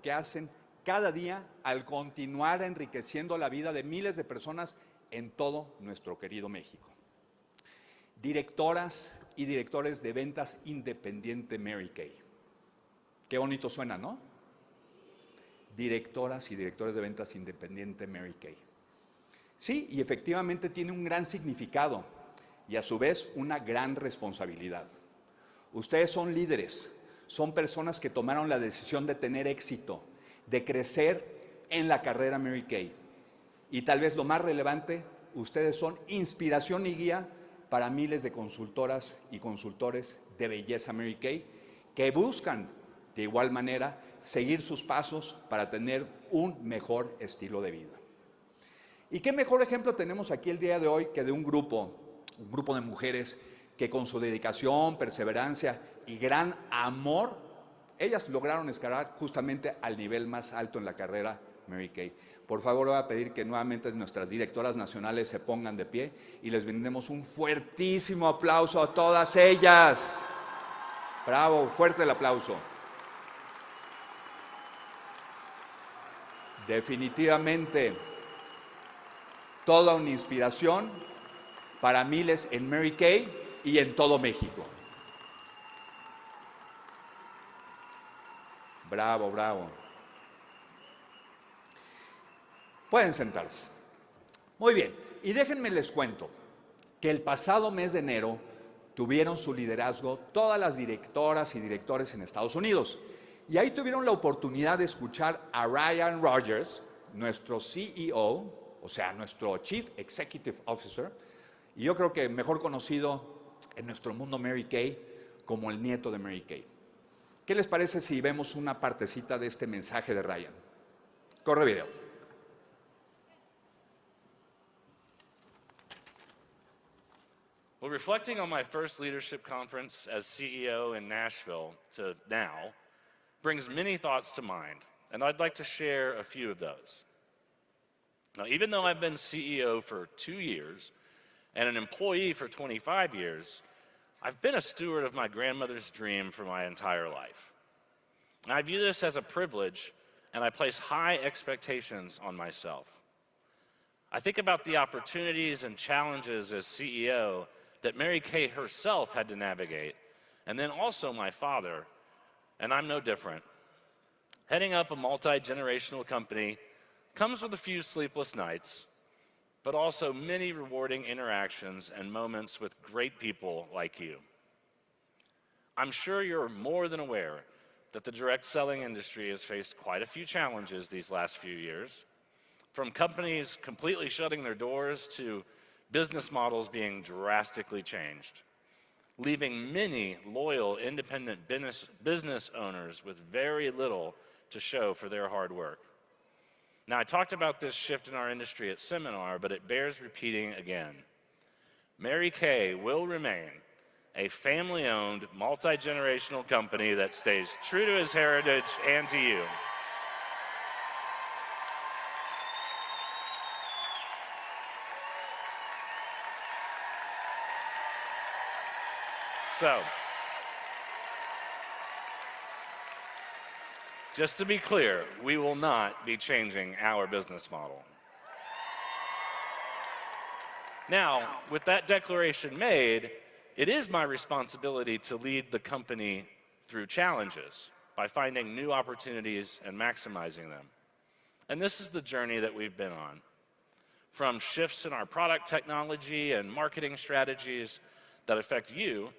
que hacen cada día al continuar enriqueciendo la vida de miles de personas en todo nuestro querido México. Directoras y directores de ventas independiente Mary Kay. Qué bonito suena, ¿no? Directoras y directores de ventas independiente Mary Kay. Sí, y efectivamente tiene un gran significado y a su vez una gran responsabilidad. Ustedes son líderes, son personas que tomaron la decisión de tener éxito, de crecer en la carrera Mary Kay. Y tal vez lo más relevante, ustedes son inspiración y guía para miles de consultoras y consultores de belleza Mary Kay que buscan de igual manera seguir sus pasos para tener un mejor estilo de vida. ¿Y qué mejor ejemplo tenemos aquí el día de hoy que de un grupo de mujeres que con su dedicación, perseverancia y gran amor, ellas lograron escalar justamente al nivel más alto en la carrera Mary Kay? Por favor, voy a pedir que nuevamente nuestras directoras nacionales se pongan de pie y les brindemos un fuertísimo aplauso a todas ellas. Bravo, fuerte el aplauso. Definitivamente, toda una inspiración para miles en Mary Kay y en todo México. Bravo, bravo. Pueden sentarse. Muy bien, y déjenme les cuento que el pasado mes de enero tuvieron su liderazgo todas las directoras y directores en Estados Unidos. Y ahí tuvieron la oportunidad de escuchar a Ryan Rogers, nuestro CEO, o sea, nuestro Chief Executive Officer, y yo creo que mejor conocido en nuestro mundo Mary Kay como el nieto de Mary Kay. ¿Qué les parece si vemos una partecita de este mensaje de Ryan? Corre video. Well, reflecting on my first leadership conference as CEO in Nashville to now brings many thoughts to mind, and I'd like to share a few of those. Now, even though I've been CEO for 2 years and an employee for 25 years, I've been a steward of my grandmother's dream for my entire life. And I view this as a privilege, and I place high expectations on myself. I think about the opportunities and challenges as CEO that Mary Kay herself had to navigate, and then also my father, and I'm no different. Heading up a multi-generational company comes with a few sleepless nights, but also many rewarding interactions and moments with great people like you. I'm sure you're more than aware that the direct selling industry has faced quite a few challenges these last few years, from companies completely shutting their doors to business models being drastically changed, leaving many loyal independent business owners with very little to show for their hard work. Now, I talked about this shift in our industry at seminar, but it bears repeating again. Mary Kay will remain a family-owned, multi-generational company that stays true to its heritage and to you. So, just to be clear, we will not be changing our business model. Now, with that declaration made, it is my responsibility to lead the company through challenges by finding new opportunities and maximizing them. And this is the journey that we've been on. From shifts in our product technology and marketing strategies that affect you,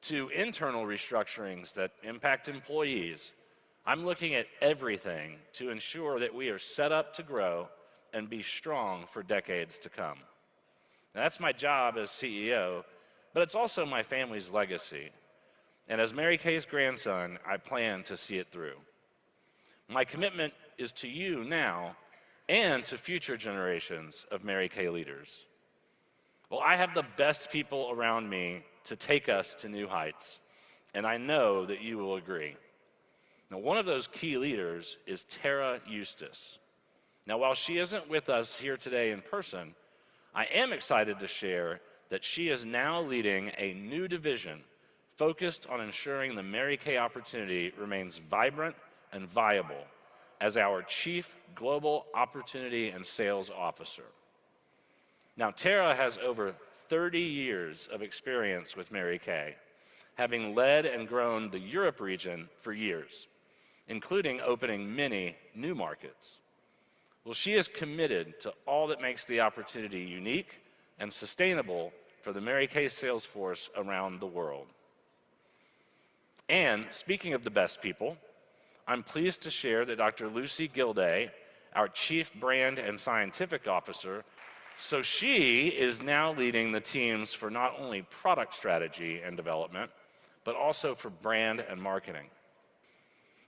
to internal restructurings that impact employees, I'm looking at everything to ensure that we are set up to grow and be strong for decades to come. Now, that's my job as CEO, but it's also my family's legacy. And as Mary Kay's grandson, I plan to see it through. My commitment is to you now and to future generations of Mary Kay leaders. Well, I have the best people around me to take us to new heights, and I know that you will agree. Now, one of those key leaders is Tara Eustace. Now, while she isn't with us here today in person, I am excited to share that she is now leading a new division focused on ensuring the Mary Kay opportunity remains vibrant and viable as our Chief Global Opportunity and Sales Officer. Now, Tara has over 30 years of experience with Mary Kay, having led and grown the Europe region for years, including opening many new markets. Well, she is committed to all that makes the opportunity unique and sustainable for the Mary Kay sales force around the world. And speaking of the best people, I'm pleased to share that Dr. Lucy Gilday, our Chief Brand and Scientific Officer, so she is now leading the teams for not only product strategy and development, but also for brand and marketing.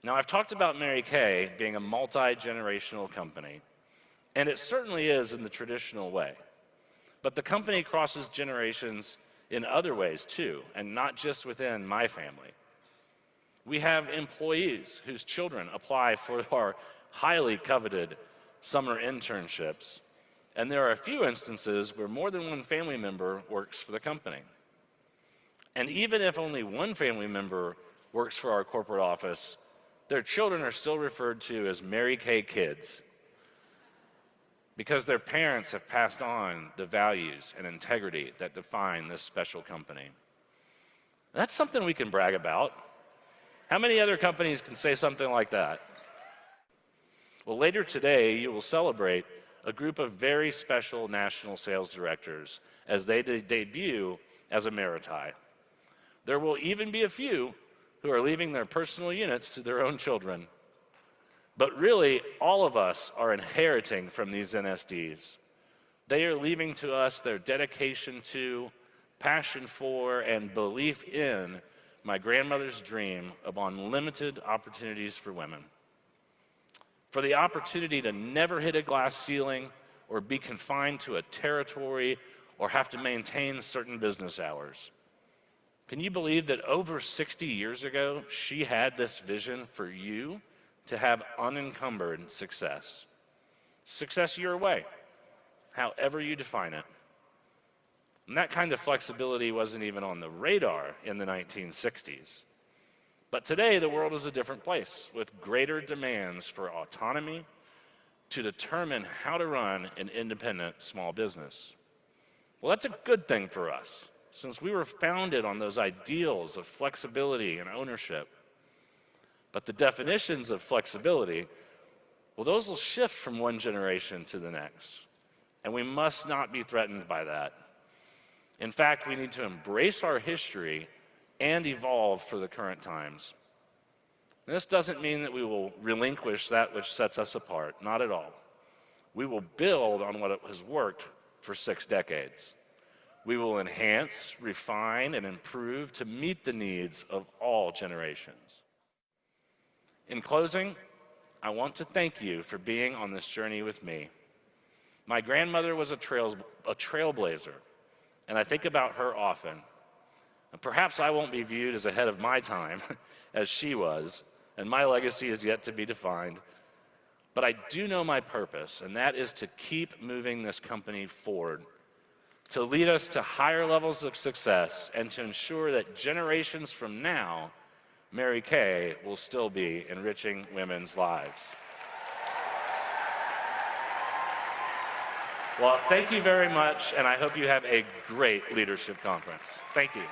Now, I've talked about Mary Kay being a multi-generational company, and it certainly is in the traditional way. But the company crosses generations in other ways too, and not just within my family. We have employees whose children apply for our highly coveted summer internships, and there are a few instances where more than one family member works for the company. And even if only one family member works for our corporate office, their children are still referred to as Mary Kay kids because their parents have passed on the values and integrity that define this special company. That's something we can brag about. How many other companies can say something like that? Well, later today, you will celebrate a group of very special national sales directors as they debut as Emeriti. There will even be a few who are leaving their personal units to their own children. But really, all of us are inheriting from these NSDs. They are leaving to us their dedication to, passion for, and belief in my grandmother's dream of unlimited opportunities for women. For the opportunity to never hit a glass ceiling or be confined to a territory or have to maintain certain business hours. Can you believe that over 60 years ago, she had this vision for you to have unencumbered success? Success your way, however you define it. And that kind of flexibility wasn't even on the radar in the 1960s. But today, the world is a different place with greater demands for autonomy to determine how to run an independent small business. Well, that's a good thing for us, since we were founded on those ideals of flexibility and ownership. But the definitions of flexibility, well, those will shift from one generation to the next. And we must not be threatened by that. In fact, we need to embrace our history and evolve for the current times. And this doesn't mean that we will relinquish that which sets us apart, not at all. We will build on what has worked for 6 decades. We will enhance, refine, and improve to meet the needs of all generations. In closing, I want to thank you for being on this journey with me. My grandmother was a trailblazer, and I think about her often. And perhaps I won't be viewed as ahead of my time as she was, and my legacy is yet to be defined. But I do know my purpose, and that is to keep moving this company forward, to lead us to higher levels of success, and to ensure that generations from now, Mary Kay will still be enriching women's lives. Well, thank you very much, and I hope you have a great leadership conference. Thank you.